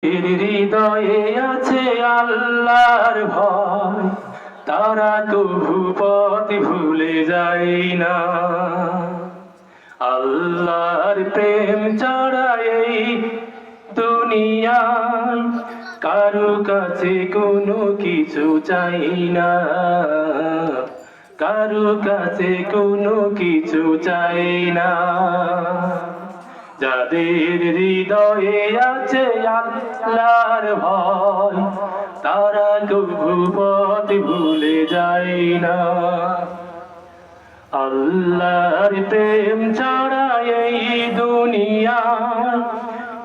হৃদয়ে আছে আল্লাহর ভয়, তারা কভু পথ ভুলে যায় না। আল্লাহর প্রেম ছাড়া এই দুনিয়ায় কারো কাছে কোনো কিছু চাই না, কারো কাছে কোনো কিছু চাই না। যাদের হৃদয়ে আছে আল্লাহর ভয়, তারা কভু পথ ভুলে যায় না। আল্লাহর প্রেম ছাড়া এই দুনিয়া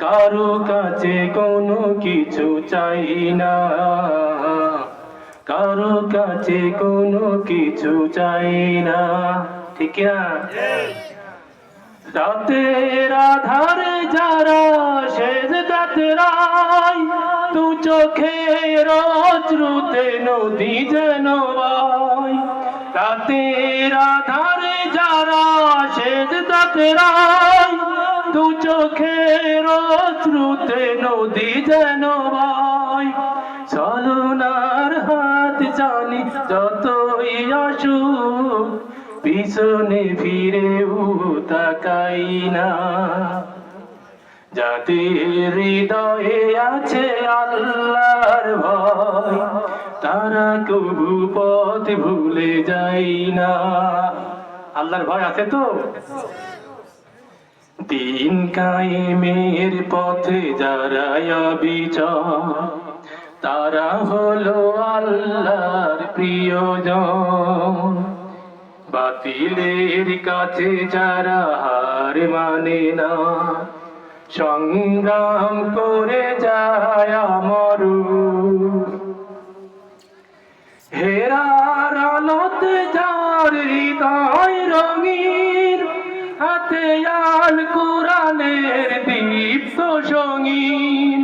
কারো কাছে কোনো কিছু চাই না, কারো কাছে কোনো কিছু চাই না। ঠিক না? রাতের আধারে যারা সেজদাতে রায়, তু চোখের অশ্রুতে নদী যেন বয়। রাতের আধারে যারা সেজদাতে রায়, তু চোখের অশ্রুতে নদী যেন বয়। ছলনার হাত জানি যতই আসুক, পিছনে ফিরেও তাকাই না। যাদের হৃদয়ে আছে আল্লাহর ভয়, তারা কভু পথ ভুলে যায় না। আল্লাহর ভয় আছে তো? দিন কায়েমের পথে যারা অবিচল, তারা হলো আল্লাহর প্রিয়জন। বাতিলের কাছে যারা হার মানে না, সংগ্রাম করে যায় মরু। হেরার আলোতে যার হৃদয় রঙিন, হাতে আল কোরআনের দীপ্ত সঙ্গীন।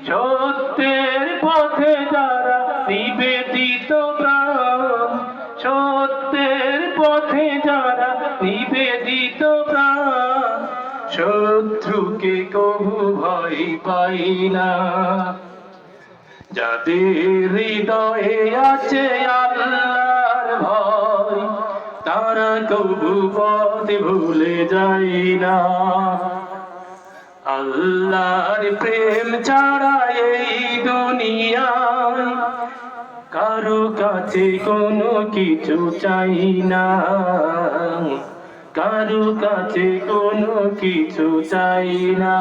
সত্যের পথে যারা নিবেদিত প্রাণ, সত্যের পথে যারা নিবেদিত প্রাণ, শত্রুকে কভু ভয় পাই না। যাদের হৃদয়ে আছে আল্লাহর ভয়, তারা কভু পথ ভুলে যায় না। আল্লাহর প্রেম ছাড়া এই দুনিয়ায় কারো কাছে কোনো কিছু চাই না, কারো কাছে কোনো কিছু চাই না।